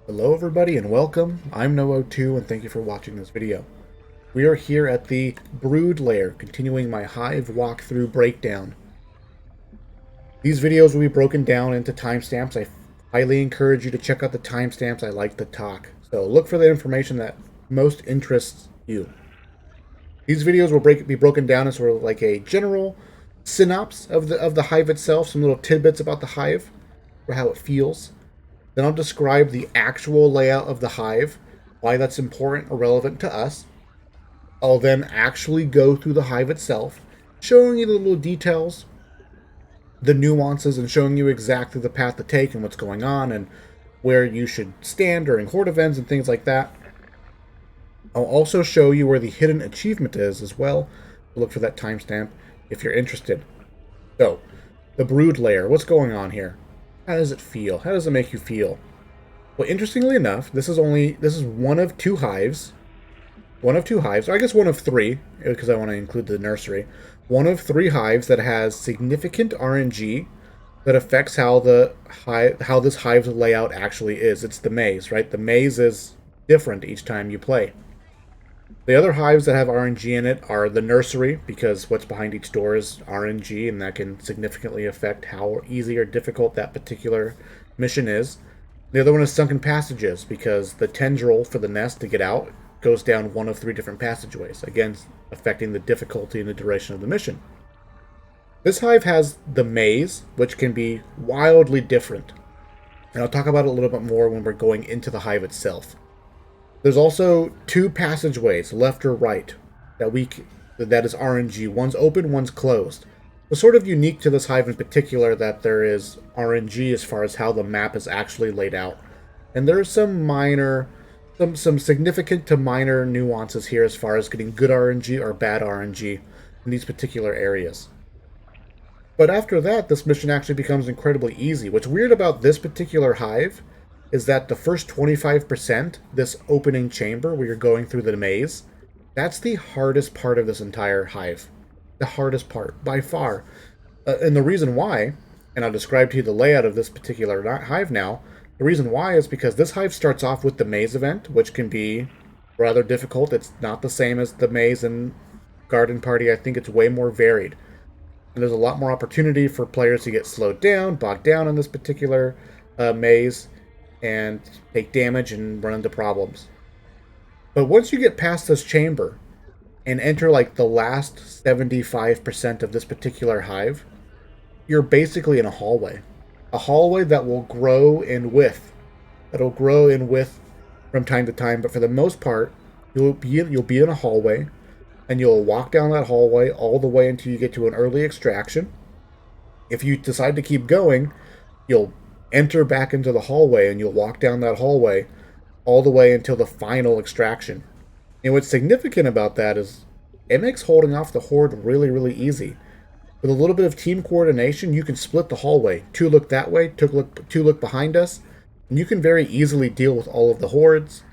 Hello everybody and welcome. I'm No02 and thank you for watching this video. We are here at the Brood Lair, continuing my Hive walkthrough breakdown. These videos will be broken down into timestamps. I highly encourage you to check out the timestamps. I like to talk. So look for the information that most interests you. These videos will be broken down as sort of like a general synopsis of the Hive itself, some little tidbits about the Hive, or how it feels. Then I'll describe the actual layout of the Hive, why that's important or relevant to us. I'll then actually go through the Hive itself, showing you the little details, the nuances, and showing you exactly the path to take and what's going on and where you should stand during horde events and things like that. I'll also show you where the hidden achievement is as well. Look for that timestamp if you're interested. So, the Brood Lair, what's going on here? How does it feel? How does it make you feel? Well, interestingly enough, this is one of two hives. Or I guess one of three, because I want to include the nursery. One of three hives that has significant RNG that affects how this hive's layout actually is. It's the maze, right? The maze is different each time you play. The other hives that have RNG in it are the nursery, because what's behind each door is RNG, and that can significantly affect how easy or difficult that particular mission is. The other one is sunken passages, because the tendril for the nest to get out goes down one of three different passageways, again affecting the difficulty and the duration of the mission. This hive has the maze, which can be wildly different, and I'll talk about it a little bit more when we're going into the hive itself. There's also two passageways, left or right, that is RNG. One's open, one's closed. It's sort of unique to this hive in particular that there is RNG as far as how the map is actually laid out. And there's some significant to minor nuances here as far as getting good RNG or bad RNG in these particular areas. But after that, this mission actually becomes incredibly easy. What's weird about this particular hive is that the first 25%, this opening chamber where you're going through the maze, that's the hardest part of this entire hive. The hardest part, by far. And the reason why, and I'll describe to you the layout of this particular hive now, the reason why is because this hive starts off with the maze event, which can be rather difficult. It's not the same as the maze in Garden Party. I think it's way more varied. And there's a lot more opportunity for players to get slowed down, bogged down in this particular maze, and take damage and run into problems. But once you get past this chamber and enter like the last 75% of this particular hive, you're basically in a hallway. A hallway that will grow in width. That'll grow in width from time to time, but for the most part, you'll be in a hallway, and you'll walk down that hallway all the way until you get to an early extraction. If you decide to keep going, you'll enter back into the hallway, and you'll walk down that hallway all the way until the final extraction. And what's significant about that is it makes holding off the horde really, really easy. With a little bit of team coordination, you can split the hallway. Two look that way, two look behind us, and you can very easily deal with all of the hordes,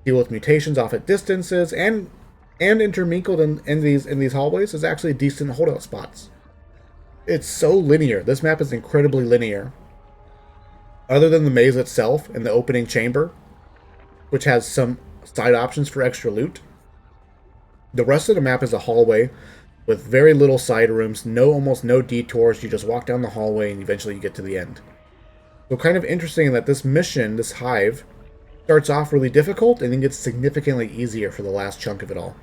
deal with mutations off at distances, and intermingled in these hallways is actually decent holdout spots. It's so linear. This map is incredibly linear. Other than the maze itself and the opening chamber, which has some side options for extra loot, the rest of the map is a hallway with very little side rooms, almost no detours. You just walk down the hallway and eventually you get to the end. So kind of interesting that this mission, this hive, starts off really difficult and then gets significantly easier for the last chunk of it all.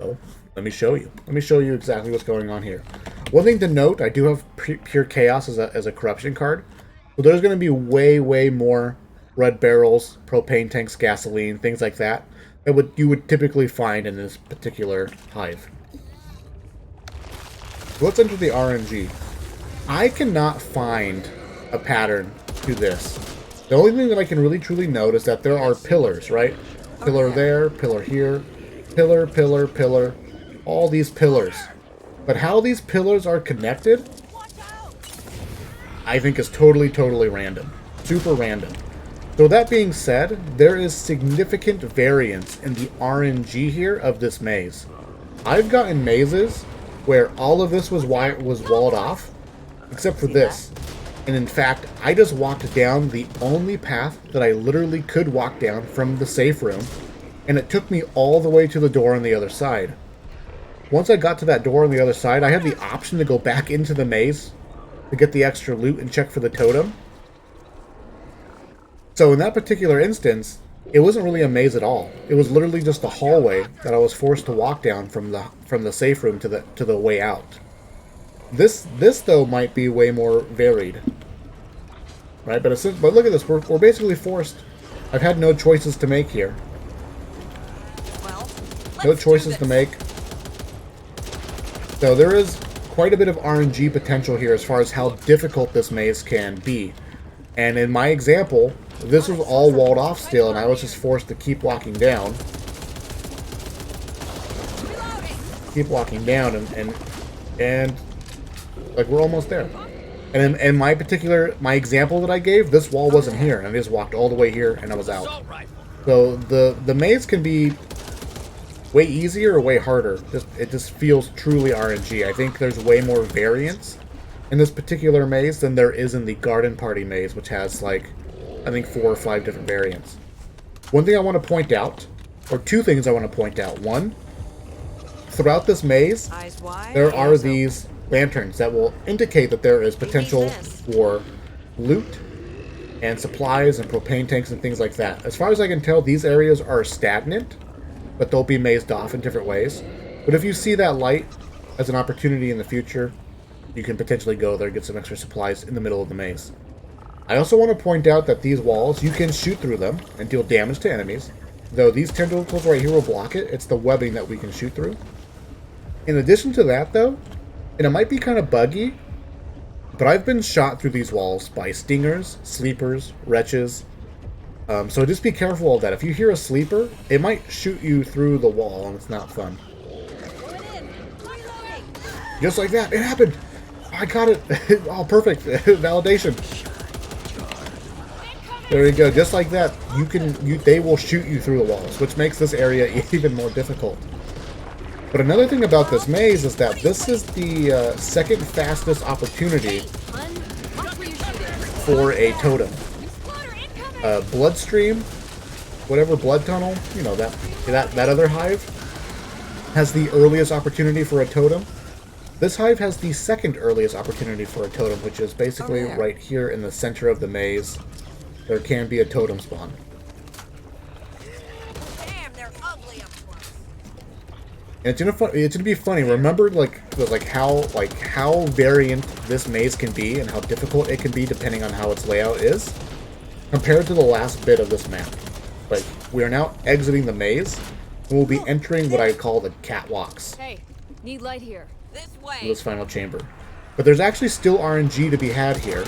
So let me show you. Let me show you exactly what's going on here. One thing to note, I do have Pure Chaos as a corruption card. So there's going to be way more red barrels, propane tanks, gasoline, things like that you would typically find in this particular hive. So let's enter the RNG. I cannot find a pattern to this. The only thing that I can really truly note is that there are pillars, right? Pillar there, pillar here, pillar, all these pillars. But how these pillars are connected, I think is totally random. Super random. So that being said, there is significant variance in the RNG here of this maze. I've gotten mazes where all of this was walled off, except for this. And in fact, I just walked down the only path that I literally could walk down from the safe room, and it took me all the way to the door on the other side. Once I got to that door on the other side, I had the option to go back into the maze to get the extra loot and check for the totem. So in that particular instance, it wasn't really a maze at all. It was literally just a hallway that I was forced to walk down from the safe room to the way out. This though might be way more varied, right? But look at this. We're basically forced. I've had no choices to make here. Well, No choices to make. So there is quite a bit of RNG potential here as far as how difficult this maze can be. And in my example, this was all walled off still, and I was just forced to keep walking down. Keep walking down, and like we're almost there. And in my example that I gave, this wall wasn't here, and I just walked all the way here, and I was out. So the maze can be way easier or way harder. It just feels truly RNG. I think there's way more variance in this particular maze than there is in the Garden Party maze, which has like, I think 4 or 5 different variants. One thing I want to point out, or 2 things I want to point out. One, throughout this maze, there are these lanterns that will indicate that there is potential for loot and supplies and propane tanks and things like that. As far as I can tell, these areas are stagnant, but they'll be mazed off in different ways. But if you see that light as an opportunity in the future, you can potentially go there and get some extra supplies in the middle of the maze. I also want to point out that these walls, you can shoot through them and deal damage to enemies. Though these tentacles right here will block it, it's the webbing that we can shoot through. In addition to that though, and it might be kind of buggy, but I've been shot through these walls by stingers, sleepers, wretches. So just be careful of that. If you hear a sleeper, it might shoot you through the wall, and it's not fun. Just like that, it happened! I got it! Oh, perfect! Validation! There you go, just like that, they will shoot you through the walls, which makes this area even more difficult. But another thing about this maze is that this is the second fastest opportunity for a totem. Bloodstream, whatever blood tunnel, you know, that other hive has the earliest opportunity for a totem. This hive has the second earliest opportunity for a totem, which is basically right here in the center of the maze. There can be a totem spawn. Damn, they're ugly up close. And it's gonna be funny. Remember, how variant this maze can be and how difficult it can be depending on how its layout is, compared to the last bit of this map. Like, we are now exiting the maze, and we'll be entering what I call the Catwalks. Hey, need light here. This way. This final chamber. But there's actually still RNG to be had here.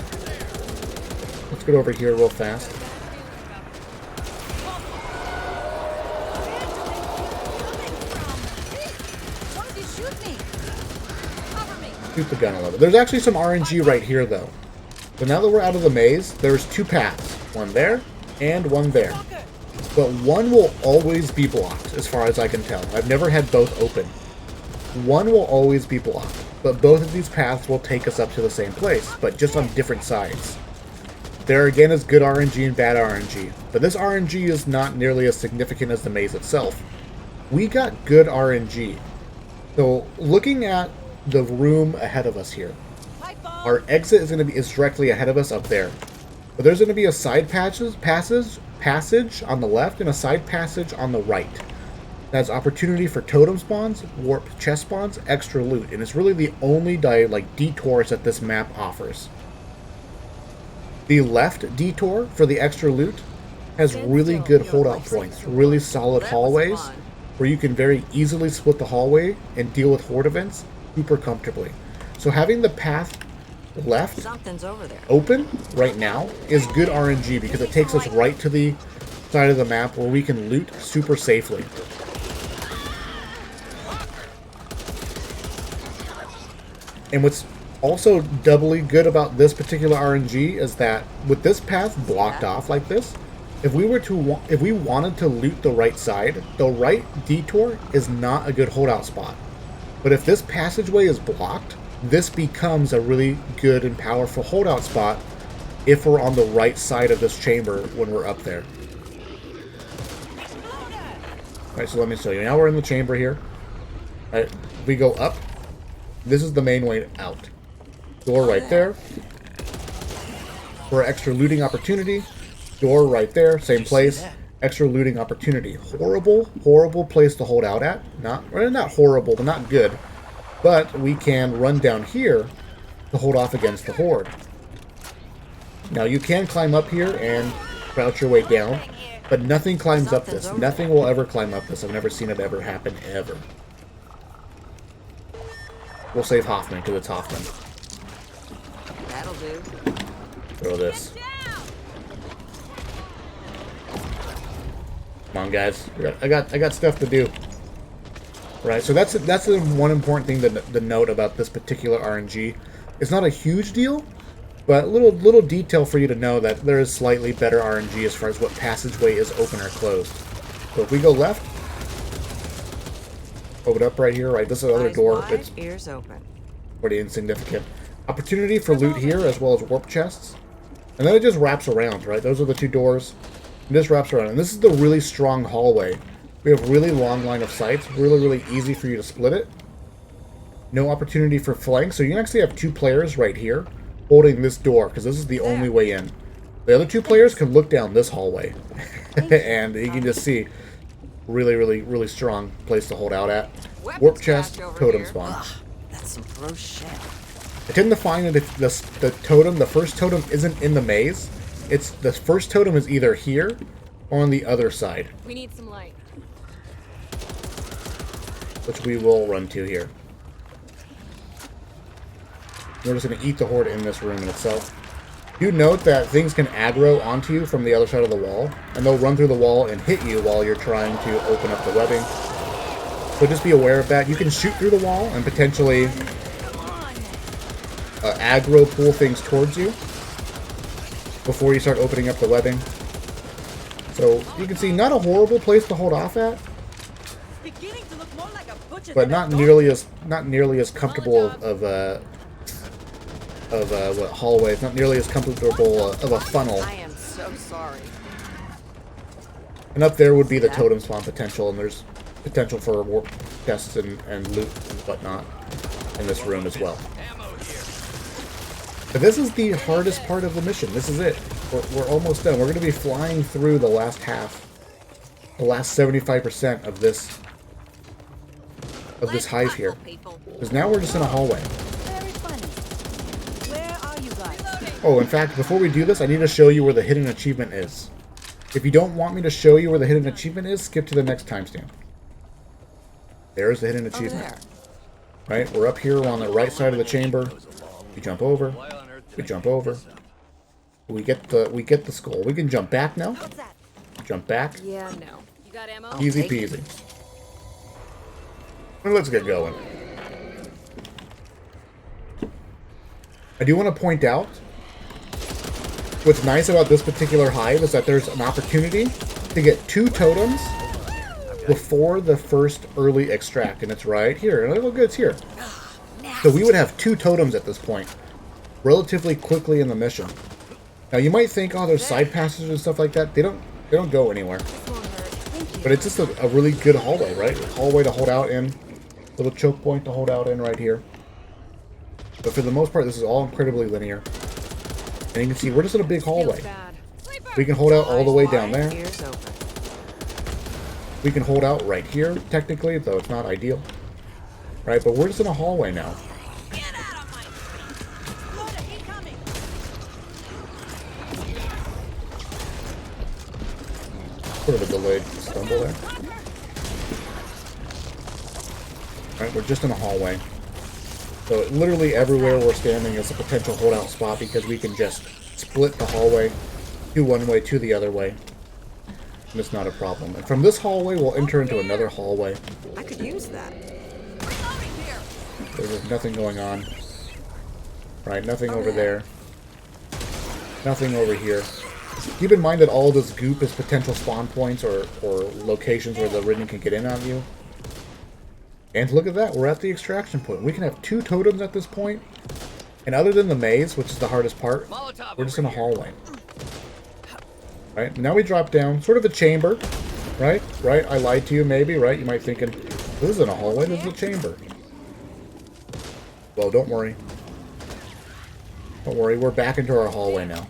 Let's get over here real fast. Why did you shoot me? Cover me. Shoot the gun a little bit. There's actually some RNG right here, though. So now that we're out of the maze, there's 2 paths. One there, and one there. But one will always be blocked, as far as I can tell. I've never had both open. One will always be blocked, but both of these paths will take us up to the same place, but just on different sides. There again is good RNG and bad RNG, but this RNG is not nearly as significant as the maze itself. We got good RNG. So looking at the room ahead of us here, our exit is directly ahead of us up there. But there's going to be a side passage on the left and a side passage on the right. That has opportunity for totem spawns, warp chest spawns, extra loot, and it's really the only detours that this map offers. The left detour for the extra loot has really good holdout points, really solid hallways, where you can very easily split the hallway and deal with horde events super comfortably. So having the path left open right now is good RNG because it takes us right to the side of the map where we can loot super safely. And what's also doubly good about this particular RNG is that with this path blocked off like this, if we wanted to loot the right side, the right detour is not a good holdout spot. But if this passageway is blocked, this becomes a really good and powerful holdout spot if we're on the right side of this chamber when we're up there. Alright, so let me show you. Now we're in the chamber here. Alright, we go up. This is the main way out. Door right there. For extra looting opportunity. Door right there, same place. Extra looting opportunity. Horrible, horrible place to hold out at. Not horrible, but not good. But we can run down here to hold off against the horde. Now you can climb up here and crouch your way down, but nothing climbs up this. Nothing will ever climb up this. I've never seen it ever happen, ever. We'll save Hoffman, because it's Hoffman. That'll do. Throw this. Come on, guys. I got stuff to do. Right, so that's the one important thing to note about this particular RNG. It's not a huge deal, but a little detail for you to know that there is slightly better RNG as far as what passageway is open or closed. So if we go left, open up right here, right? This is another door. It's ears open. Pretty insignificant. Opportunity for loot here as well as warp chests. And then it just wraps around, right? Those are the two doors. It just wraps around. And this is the really strong hallway. We have really long line of sights. Really, really easy for you to split it. No opportunity for flank. So you can actually have two players right here holding this door because this is the only way in. The other two players can look down this hallway. And you can just see really, really, really strong place to hold out at. Warp chest, totem spawn. Ugh, that's some gross shit. I tend to find that if the totem, the first totem isn't in the maze, it's the first totem is either here or on the other side. We need some light. Which we will run to here. We're just going to eat the horde in this room in itself. Do note that things can aggro onto you from the other side of the wall, and they'll run through the wall and hit you while you're trying to open up the webbing. So just be aware of that. You can shoot through the wall and potentially aggro pull things towards you before you start opening up the webbing. So you can see not a horrible place to hold off at, but not nearly as comfortable of what hallway. It's not nearly as comfortable of a funnel. I am so sorry. And up there would be the totem spawn potential, and there's potential for warp chests and loot and whatnot in this room as well. But this is the hardest part of the mission. This is it. We're almost done. We're going to be flying through the last half, the last 75% of this hive here. Because now we're just in a hallway. Very funny. Where are you guys? Oh, in fact, before we do this, I need to show you where the hidden achievement is. If you don't want me to show you where the hidden achievement is, skip to the next timestamp. There's the hidden achievement. Right? We're up here. We're on the right side of the chamber. We jump over. We jump over. We get the skull. We can jump back now. Jump back. Yeah, no. You got ammo? Easy peasy. Well, let's get going. I do want to point out what's nice about this particular hive is that there's an opportunity to get 2 totems before the first early extract, and it's right here. And look, it's here. So we would have 2 totems at this point, relatively quickly in the mission. Now you might think, oh, there's side passages and stuff like that. They don't go anywhere. But it's just a really good hallway, right? Hallway to hold out in. Little choke point to hold out in right here. But for the most part, this is all incredibly linear. And you can see we're just in a big hallway. We can hold out all the way down there. We can hold out right here, technically, though it's not ideal. Right, but we're just in a hallway now. Sort of a delayed stumble there. Right, we're just in a hallway. So literally everywhere we're standing is a potential holdout spot because we can just split the hallway to one way to the other way. And it's not a problem. And from this hallway, we'll enter into another hallway. I could use that. There's nothing going on. Right, nothing over there. Nothing over here. Keep in mind that all this goop is potential spawn points or locations where the Ridden can get in on you. And look at that, we're at the extraction point. We can have 2 totems at this point. And other than the maze, which is the hardest part, we're just in a hallway. Right, now we drop down, sort of a chamber. Right, I lied to you maybe, right? You might be thinking, this isn't a hallway, this is a chamber. Well, don't worry. Don't worry, we're back into our hallway now.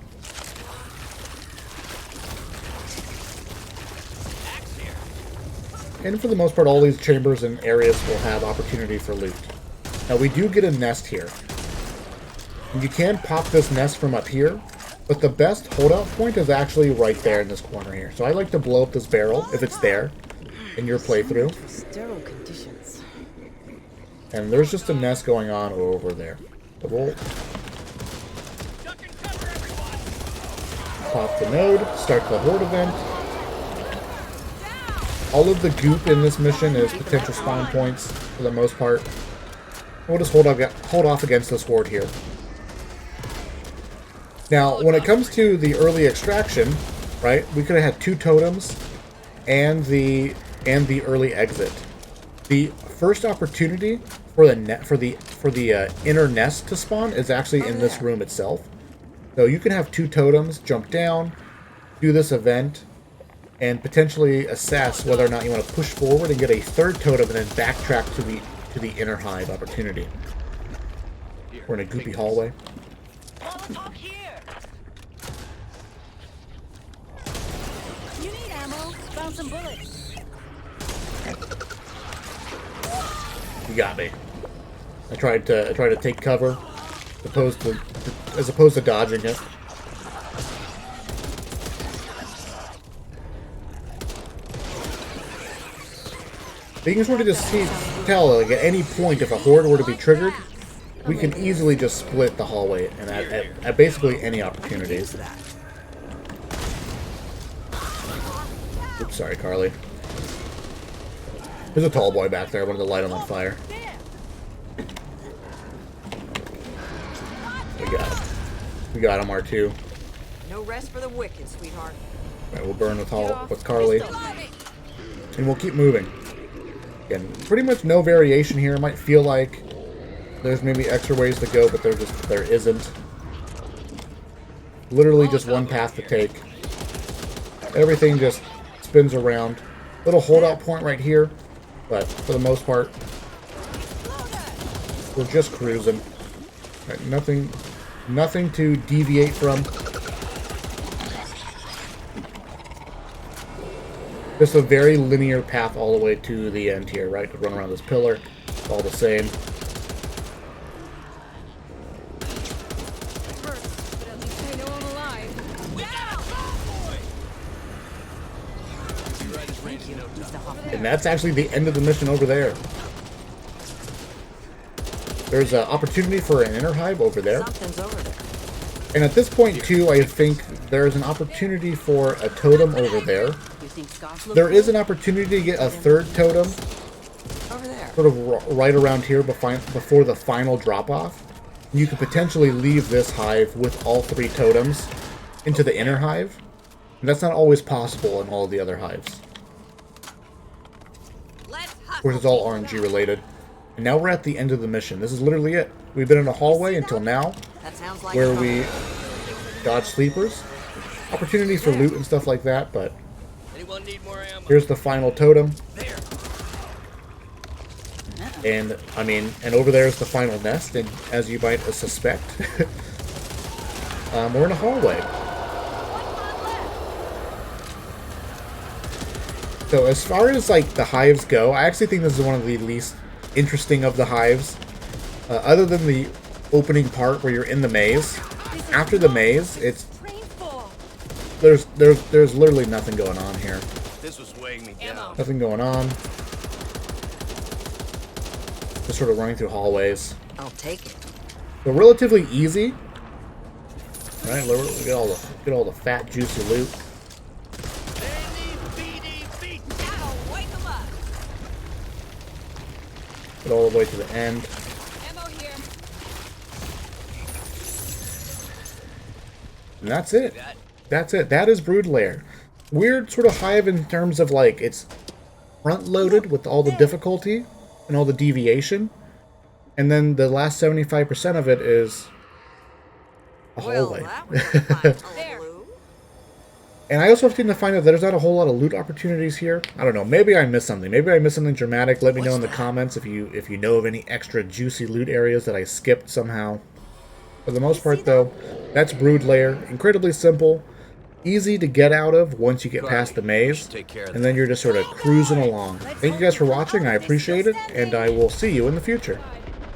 And for the most part, all these chambers and areas will have opportunity for loot. Now, we do get a nest here. And you can pop this nest from up here, but the best holdout point is actually right there in this corner here. So I like to blow up this barrel, if it's there, in your playthrough. Sterile conditions. And there's just a nest going on over there. So we'll pop the node, start the horde event. All of the goop in this mission is potential spawn points, for the most part. We'll just hold off against this horde here. Now, when it comes to the early extraction, right, we could have had 2 totems and the early exit. The first opportunity for the inner nest to spawn is actually in this room itself. So you can have 2 totems, jump down, do this event, and potentially assess whether or not you want to push forward and get a 3rd totem and then backtrack to the Inner Hive opportunity. We're in a goopy hallway. You need ammo. Found some bullets. You got me. I tried to take cover, as opposed to dodging it. You can sort of just tell, like, at any point, if a horde were to be triggered, we can easily just split the hallway, and at basically any opportunities. Oops, sorry, Carly. There's a tall boy back there. I wanted to light him on fire. We got him. We got him, R2. No rest for the wicked, sweetheart. Right, we'll burn with Carly. And we'll keep moving. Again, pretty much no variation here. It might feel like there's maybe extra ways to go, but there isn't. Literally just one path to take. Everything just spins around. Little holdout point right here, but for the most part, we're just cruising. Right, nothing to deviate from. Just a very linear path all the way to the end here, right? To run around this pillar. It's all the same. But at least I know I'm alive. And that's actually the end of the mission over there. There's an opportunity for an Inner Hive over there. Something's over there. And at this point, too, I think there's an opportunity for a totem over there. There is an opportunity to get a 3rd totem Over there. sort of right around here before the final drop-off. You could potentially leave this hive with all 3 totems into the Inner Hive. And that's not always possible in all of the other hives. Of course, it's all RNG related. And now we're at the end of the mission. This is literally it. We've been in a hallway until now, That sounds like where we dodge sleepers. Opportunity for loot and stuff like that, but Anyone need more ammo? here's the final totem. There. And, I mean, and over there is the final nest, and as you might suspect, we're in a hallway. So as far as, like, the hives go, I actually think this is one of the least interesting of the hives. Other than the opening part where you're in the maze. After the maze, it's there's literally nothing going on here. This was weighing me down. Nothing going on. Just sort of running through hallways. I'll take it. So relatively easy. All right, get all the fat, juicy loot. Get all the way to the end. Ammo here. And that's it. That's it. That is Brood Lair. Weird sort of hive in terms of, like, it's front-loaded with all the difficulty, and all the deviation. And then the last 75% of it is a Well, hallway. that was a fine There. hullabaloo. And I also seem to find that there's not a whole lot of loot opportunities here. I don't know. Maybe I missed something. Maybe I missed something dramatic. Let me know in the comments if you know of any extra juicy loot areas that I skipped somehow. For the most part, though, that's Brood Lair. Incredibly simple. Easy to get out of once you get past the maze. And then you're just sort of cruising along. Thank you guys for watching. I appreciate it. And I will see you in the future.